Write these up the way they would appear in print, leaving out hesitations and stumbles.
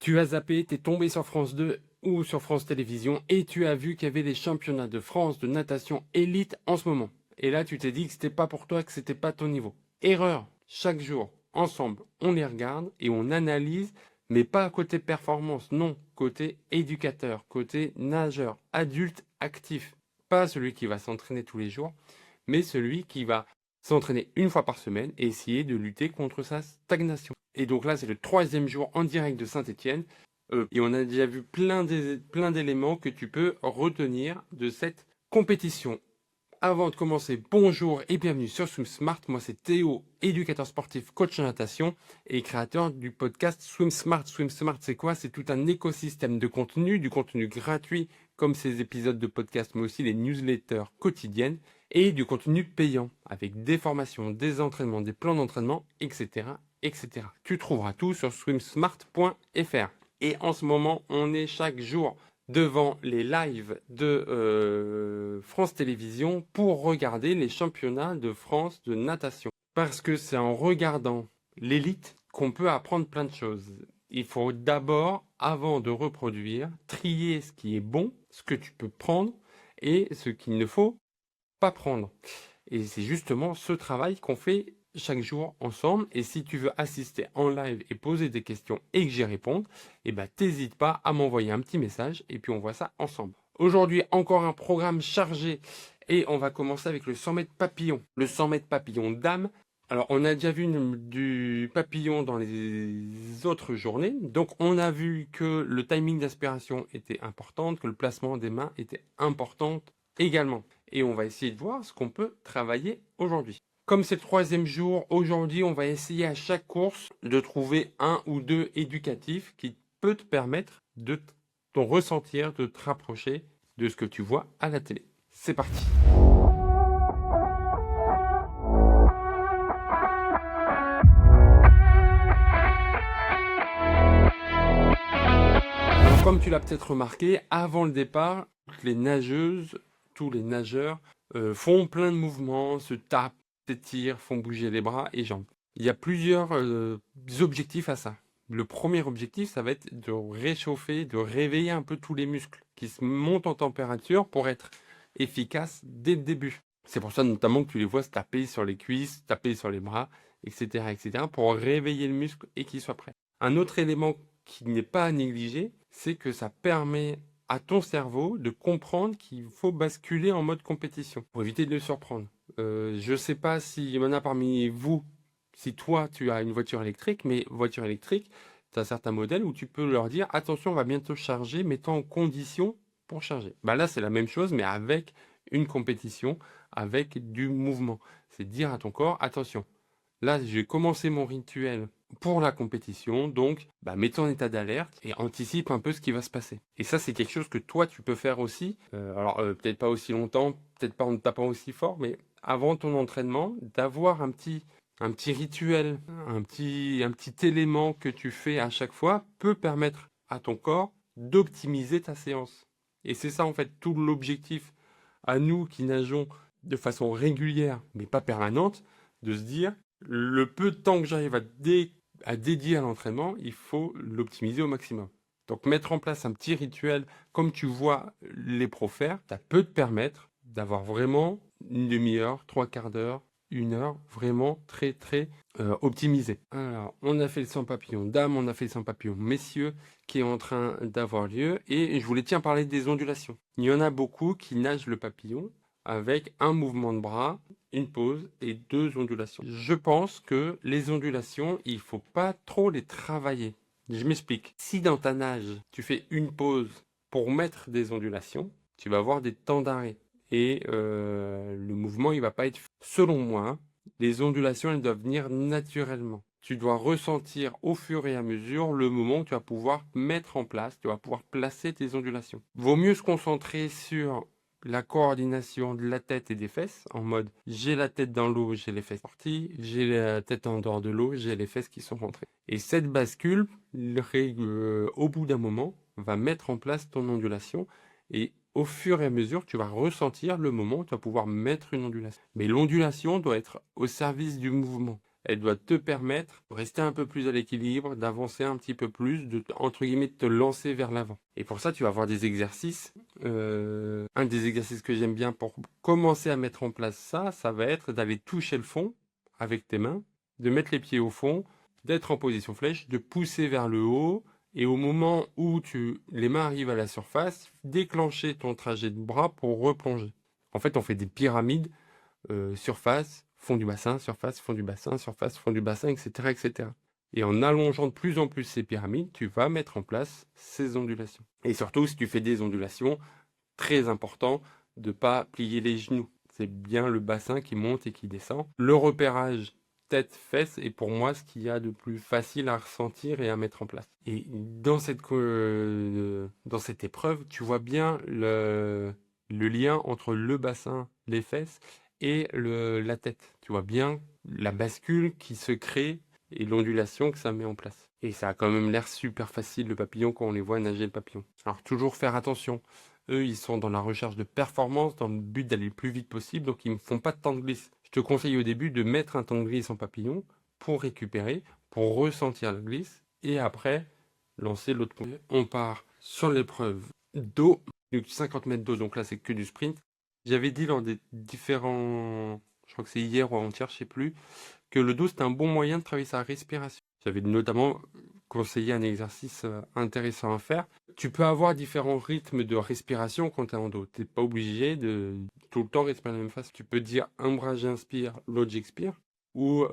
Tu as zappé, t'es tombé sur France 2 ou sur France Télévisions et tu as vu qu'il y avait les championnats de France de natation élite en ce moment. Et là, tu t'es dit que c'était pas pour toi, que c'était pas ton niveau. Erreur. Chaque jour, ensemble, on les regarde et on analyse, mais pas côté performance, non, côté éducateur, côté nageur, adulte actif. Pas celui qui va s'entraîner tous les jours, mais celui qui va s'entraîner une fois par semaine et essayer de lutter contre sa stagnation. Et donc là, c'est le 3e jour en direct de Saint-Étienne. Et on a déjà vu plein d'éléments que tu peux retenir de cette compétition. Avant de commencer, bonjour et bienvenue sur Swim Smart. Moi, c'est Théo, éducateur sportif, coach en natation et créateur du podcast Swim Smart. Swim Smart, c'est quoi? C'est tout un écosystème de contenu, du contenu gratuit comme ces épisodes de podcast, mais aussi les newsletters quotidiennes et du contenu payant avec des formations, des entraînements, des plans d'entraînement, etc., etc. Tu trouveras tout sur swimsmart.fr. Et en ce moment, on est chaque jour devant les lives de France Télévisions pour regarder les championnats de France de natation. Parce que c'est en regardant l'élite qu'on peut apprendre plein de choses. Il faut d'abord, avant de reproduire, trier ce qui est bon, ce que tu peux prendre et ce qu'il ne faut pas prendre. Et c'est justement ce travail qu'on fait chaque jour ensemble. Et si tu veux assister en live et poser des questions et que j'y réponde, eh ben, t'hésites pas à m'envoyer un petit message et puis on voit ça ensemble. Aujourd'hui, encore un programme chargé et on va commencer avec le 100 mètres papillon. Le 100 mètres papillon dame. Alors, on a déjà vu du papillon dans les autres journées. Donc, on a vu que le timing d'aspiration était important, que le placement des mains était important également. Et on va essayer de voir ce qu'on peut travailler aujourd'hui. Comme c'est le 3e jour, aujourd'hui, on va essayer à chaque course de trouver un ou deux éducatifs qui peut te permettre de ton ressentir, de te rapprocher de ce que tu vois à la télé. C'est parti. Alors, comme tu l'as peut-être remarqué, avant le départ, toutes les nageuses, tous les nageurs font plein de mouvements, se tapent, s'étirent, font bouger les bras et jambes. Il y a plusieurs objectifs à ça. Le premier objectif, ça va être de réchauffer, de réveiller un peu tous les muscles qui se montent en température pour être efficaces dès le début. C'est pour ça notamment que tu les vois se taper sur les cuisses, taper sur les bras, etc., etc., pour réveiller le muscle et qu'il soit prêt. Un autre élément qui n'est pas à négliger, c'est que ça permet à ton cerveau de comprendre qu'il faut basculer en mode compétition pour éviter de le surprendre. Je ne sais pas s'il y en a parmi vous, si toi tu as une voiture électrique, mais voiture électrique, tu as certains modèles où tu peux leur dire attention, on va bientôt charger, mets-toi en condition pour charger. Bah là, c'est la même chose, mais avec une compétition, avec du mouvement. C'est dire à ton corps attention. Là, j'ai commencé mon rituel pour la compétition, donc mets-toi en état d'alerte et anticipe un peu ce qui va se passer. Et ça, c'est quelque chose que toi, tu peux faire aussi. Peut-être pas aussi longtemps, peut-être pas en ne tapant aussi fort, mais avant ton entraînement, d'avoir un petit rituel, un petit élément que tu fais à chaque fois peut permettre à ton corps d'optimiser ta séance. Et c'est ça, en fait, tout l'objectif à nous qui nageons de façon régulière, mais pas permanente, de se dire le peu de temps que j'arrive à dédier à l'entraînement, il faut l'optimiser au maximum. Donc mettre en place un petit rituel comme tu vois les pros faire, ça peut te permettre d'avoir vraiment une demi-heure, 3/4 d'heure, 1 heure, vraiment très très optimisé. Alors, on a fait le 100 papillons dames, on a fait le 100 papillons messieurs qui est en train d'avoir lieu et je voulais parler des ondulations. Il y en a beaucoup qui nagent le papillon avec un mouvement de bras, une pause et 2 ondulations. Je pense que les ondulations, il ne faut pas trop les travailler. Je m'explique. Si dans ta nage, tu fais une pause pour mettre des ondulations, tu vas avoir des temps d'arrêt. Et le mouvement, il ne va pas être... Selon moi, les ondulations, elles doivent venir naturellement. Tu dois ressentir au fur et à mesure le moment où tu vas pouvoir mettre en place, tu vas pouvoir placer tes ondulations. Vaut mieux se concentrer sur la coordination de la tête et des fesses, en mode j'ai la tête dans l'eau, j'ai les fesses sorties, j'ai la tête en dehors de l'eau, j'ai les fesses qui sont rentrées. Et cette bascule, au bout d'un moment, va mettre en place ton ondulation et au fur et à mesure, tu vas ressentir le moment où tu vas pouvoir mettre une ondulation. Mais l'ondulation doit être au service du mouvement. elle doit te permettre de rester un peu plus à l'équilibre, d'avancer un petit peu plus, entre guillemets, de te lancer vers l'avant. Et pour ça, tu vas avoir des exercices. Un des exercices que j'aime bien pour commencer à mettre en place ça, ça va être d'aller toucher le fond avec tes mains, de mettre les pieds au fond, d'être en position flèche, de pousser vers le haut, et au moment où les mains arrivent à la surface, déclencher ton trajet de bras pour replonger. En fait, on fait des pyramides, surface, fond du bassin, surface, fond du bassin, surface, fond du bassin, etc., etc. Et en allongeant de plus en plus ces pyramides, tu vas mettre en place ces ondulations. Et surtout, si tu fais des ondulations, très important de ne pas plier les genoux. C'est bien le bassin qui monte et qui descend. Le repérage tête-fesse est pour moi ce qu'il y a de plus facile à ressentir et à mettre en place. Et dans cette épreuve, tu vois bien le lien entre le bassin, les fesses et la tête. Tu vois bien la bascule qui se crée et l'ondulation que ça met en place. Et ça a quand même l'air super facile, le papillon, quand on les voit nager le papillon. Alors toujours faire attention. Eux, ils sont dans la recherche de performance, dans le but d'aller le plus vite possible, donc ils ne font pas de temps de glisse. Je te conseille au début de mettre un temps de glisse en papillon pour récupérer, pour ressentir la glisse, et après, lancer l'autre point. On part sur l'épreuve d'eau, 50 mètres d'eau, donc là c'est que du sprint. J'avais dit lors des différents, je crois que c'est hier ou avant-hier, je sais plus, que le dos c'était un bon moyen de travailler sa respiration. J'avais notamment conseillé un exercice intéressant à faire. Tu peux avoir différents rythmes de respiration quand tu es en dos. Tu n'es pas obligé de tout le temps respirer de la même façon. Tu peux dire un bras j'inspire, l'autre j'expire. Ou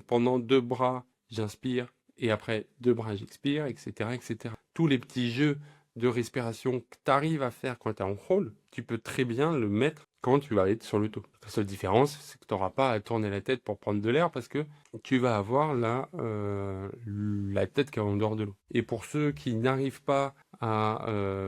pendant 2 bras j'inspire et après 2 bras j'expire, etc., etc. Tous les petits jeux de respiration que tu arrives à faire quand tu es en crawl, tu peux très bien le mettre quand tu vas être sur le dos. La seule différence, c'est que tu n'auras pas à tourner la tête pour prendre de l'air parce que tu vas avoir la tête qui est en dehors de l'eau. Et pour ceux qui n'arrivent pas à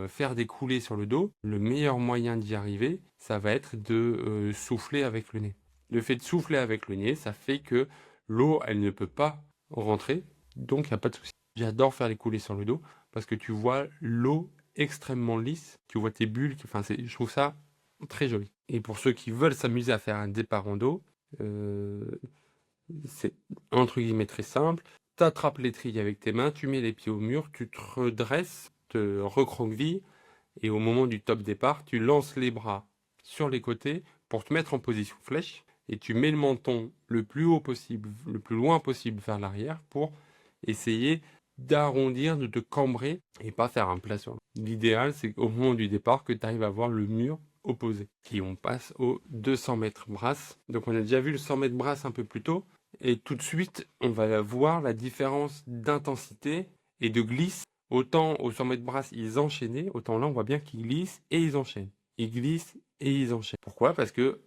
faire des coulées sur le dos, le meilleur moyen d'y arriver, ça va être de souffler avec le nez. Le fait de souffler avec le nez, ça fait que l'eau, elle ne peut pas rentrer, donc il n'y a pas de souci. J'adore faire les coulées sur le dos parce que tu vois l'eau extrêmement lisse, tu vois tes bulles, enfin, je trouve ça très joli. Et pour ceux qui veulent s'amuser à faire un départ en dos, c'est entre guillemets très simple. Tu attrapes l'étrier avec tes mains, tu mets les pieds au mur, tu te redresses, te recroquevilles, et au moment du top départ, tu lances les bras sur les côtés pour te mettre en position flèche, et tu mets le menton le plus haut possible, le plus loin possible vers l'arrière pour essayer d'arrondir, de te cambrer et pas faire un plat sur l'eau. L'idéal, c'est qu'au moment du départ, que tu arrives à voir le mur opposé. Et on passe aux 200 mètres brasse. Donc on a déjà vu le 100 mètres brasse un peu plus tôt. Et tout de suite, on va voir la différence d'intensité et de glisse. Autant au 100 mètres brasse, ils enchaînaient, autant là, on voit bien qu'ils glissent et ils enchaînent. Ils glissent et ils enchaînent. Pourquoi? Parce que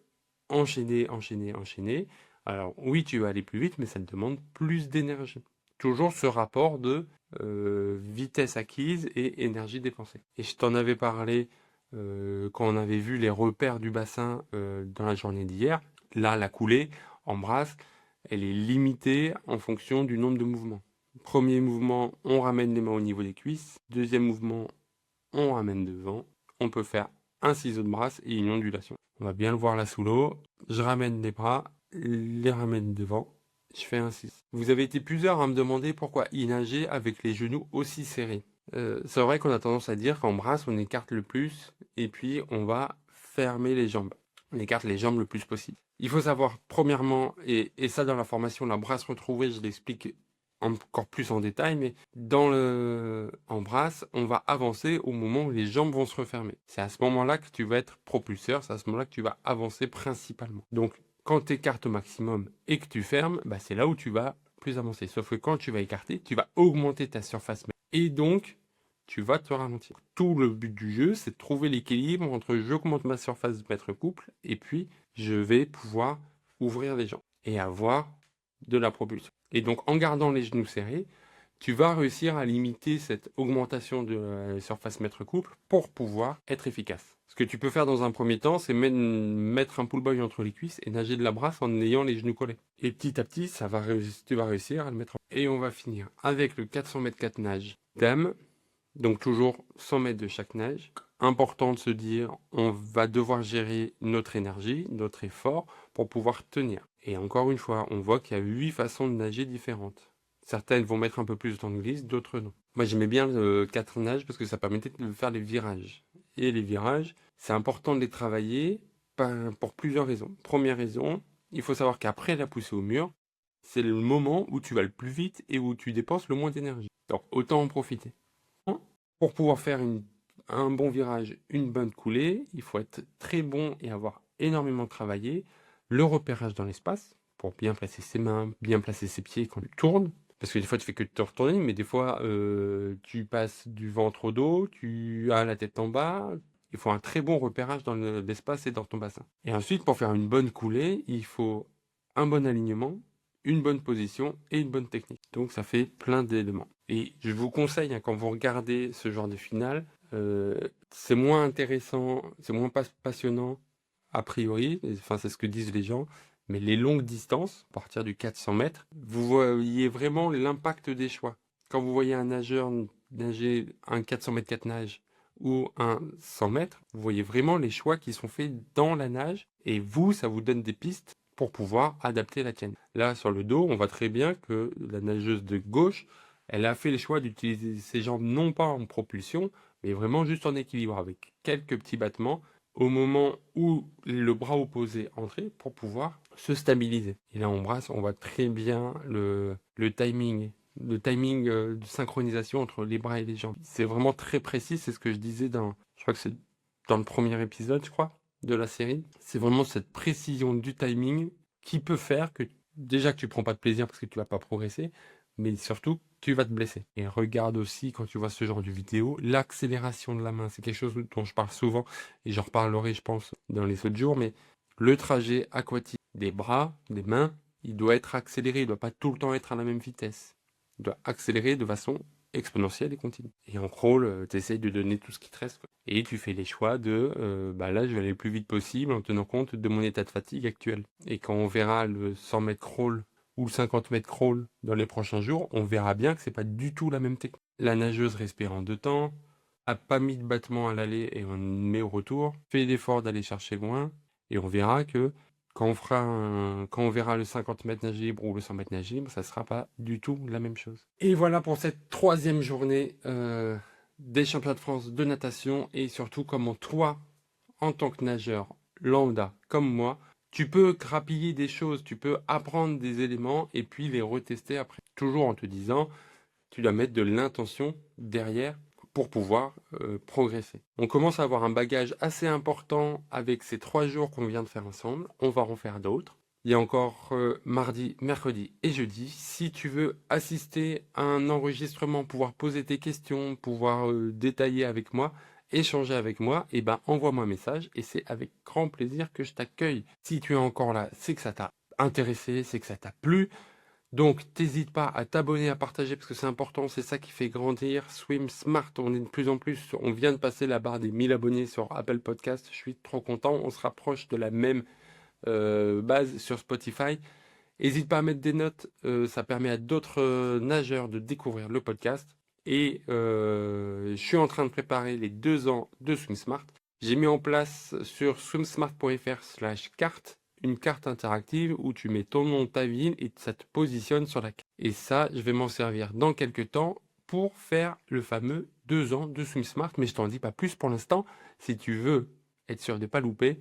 enchaîner, enchaîner, enchaîner. Alors oui, tu vas aller plus vite, mais ça te demande plus d'énergie. Toujours ce rapport de vitesse acquise et énergie dépensée. Et je t'en avais parlé quand on avait vu les repères du bassin dans la journée d'hier. Là, la coulée en brasse, elle est limitée en fonction du nombre de mouvements. Premier mouvement, on ramène les mains au niveau des cuisses. Deuxième mouvement, on ramène devant. On peut faire un ciseau de brasse et une ondulation. On va bien le voir là sous l'eau. Je ramène les bras, les ramène devant. Je fais un 6. Vous avez été plusieurs à me demander pourquoi y nager avec les genoux aussi serrés. C'est vrai qu'on a tendance à dire qu'en brasse, on écarte le plus et puis on va fermer les jambes. On écarte les jambes le plus possible. Il faut savoir, premièrement, et ça dans la formation, la brasse retrouvée, je l'explique encore plus en détail, mais en brasse, on va avancer au moment où les jambes vont se refermer. C'est à ce moment-là que tu vas être propulseur, c'est à ce moment-là que tu vas avancer principalement. Donc, quand tu écartes au maximum et que tu fermes, bah, c'est là où tu vas plus avancer. Sauf que quand tu vas écarter, tu vas augmenter ta surface et donc tu vas te ralentir. Tout le but du jeu, c'est de trouver l'équilibre entre j'augmente ma surface de mètre couple et puis je vais pouvoir ouvrir les jambes et avoir de la propulsion. Et donc en gardant les genoux serrés, tu vas réussir à limiter cette augmentation de la surface mètre couple pour pouvoir être efficace. Ce que tu peux faire dans un premier temps, c'est mettre un pull boy entre les cuisses et nager de la brasse en ayant les genoux collés. Et petit à petit, tu vas réussir à le mettre en... Et on va finir avec le 400 mètres 4 nage dame. Donc toujours 100 mètres de chaque nage. important de se dire, on va devoir gérer notre énergie, notre effort pour pouvoir tenir. Et encore une fois, on voit qu'il y a 8 façons de nager différentes. Certaines vont mettre un peu plus de temps de glisse, d'autres non. Moi, j'aimais bien le 4 nages parce que ça permettait de faire les virages. Et les virages, c'est important de les travailler pour plusieurs raisons. Première raison, il faut savoir qu'après la poussée au mur, c'est le moment où tu vas le plus vite et où tu dépenses le moins d'énergie. Donc, autant en profiter. Pour pouvoir faire un bon virage, une bonne coulée, il faut être très bon et avoir énormément travaillé le repérage dans l'espace pour bien placer ses mains, bien placer ses pieds quand tu tournes. Parce que des fois, tu fais que te retourner, mais des fois, tu passes du ventre au dos, tu as la tête en bas. Il faut un très bon repérage dans l'espace et dans ton bassin. Et ensuite, pour faire une bonne coulée, il faut un bon alignement, une bonne position et une bonne technique. Donc, ça fait plein d'éléments. Et je vous conseille, quand vous regardez ce genre de finale, c'est moins intéressant, c'est moins passionnant a priori, enfin c'est ce que disent les gens, mais les longues distances, à partir du 400 mètres, vous voyez vraiment l'impact des choix. Quand vous voyez un nageur nager un 400 mètres 4 nages ou un 100 mètres, vous voyez vraiment les choix qui sont faits dans la nage et vous, ça vous donne des pistes pour pouvoir adapter la tienne. Là, sur le dos, on voit très bien que la nageuse de gauche, elle a fait le choix d'utiliser ses jambes non pas en propulsion, mais vraiment juste en équilibre avec quelques petits battements au moment où le bras opposé entrait pour pouvoir se stabiliser. Et là, on brasse, on voit très bien le timing de synchronisation entre les bras et les jambes. C'est vraiment très précis, c'est ce que je disais je crois que c'est dans le premier épisode, je crois, de la série. C'est vraiment cette précision du timing qui peut faire que, déjà que tu prends pas de plaisir parce que tu vas pas progresser, mais surtout, tu vas te blesser. Et regarde aussi, quand tu vois ce genre de vidéo, l'accélération de la main. C'est quelque chose dont je parle souvent, et j'en reparlerai, je pense, dans les autres jours, mais le trajet aquatique des bras, des mains, il doit être accéléré, il ne doit pas tout le temps être à la même vitesse. Il doit accélérer de façon exponentielle et continue. Et en crawl, tu essayes de donner tout ce qui te reste, quoi. Et tu fais les choix de, là, je vais aller le plus vite possible en tenant compte de mon état de fatigue actuel. Et quand on verra le 100 mètres crawl ou le 50 mètres crawl dans les prochains jours, on verra bien que c'est pas du tout la même technique. La nageuse respire en 2 temps, a pas mis de battement à l'aller et on met au retour, fait l'effort d'aller chercher loin, et on verra que quand on verra le 50 mètres nage libre ou le 100 mètres nage libre, ça sera pas du tout la même chose. Et voilà pour cette 3e journée des championnats de France de natation, et surtout comment toi, en tant que nageur lambda comme moi, tu peux grappiller des choses, tu peux apprendre des éléments et puis les retester après. Toujours en te disant, tu dois mettre de l'intention derrière pour pouvoir progresser. On commence à avoir un bagage assez important avec ces 3 jours qu'on vient de faire ensemble. On va en faire d'autres. Il y a encore mardi, mercredi et jeudi. Si tu veux assister à un enregistrement, pouvoir poser tes questions, pouvoir détailler avec moi, échanger avec moi, et envoie-moi un message et c'est avec grand plaisir que je t'accueille. Si tu es encore là, c'est que ça t'a intéressé, c'est que ça t'a plu. Donc, t'hésites pas à t'abonner, à partager, parce que c'est important, c'est ça qui fait grandir Swim Smart. On est de plus en plus, on vient de passer la barre des 1000 abonnés sur Apple Podcast. Je suis trop content. On se rapproche de la même base sur Spotify. N'hésite pas à mettre des notes, ça permet à d'autres nageurs de découvrir le podcast. Et je suis en train de préparer les 2 ans de Swim Smart. J'ai mis en place sur swimsmart.fr/carte une carte interactive où tu mets ton nom, ta ville et ça te positionne sur la carte. Et ça, je vais m'en servir dans quelques temps pour faire le fameux 2 ans de Swim Smart. Mais je t'en dis pas plus pour l'instant. Si tu veux être sûr de ne pas louper,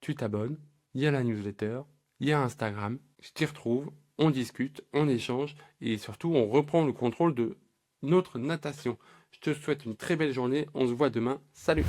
tu t'abonnes. Il y a la newsletter, il y a Instagram. Je t'y retrouve, on discute, on échange et surtout on reprend le contrôle de notre natation. Je te souhaite une très belle journée. On se voit demain. Salut!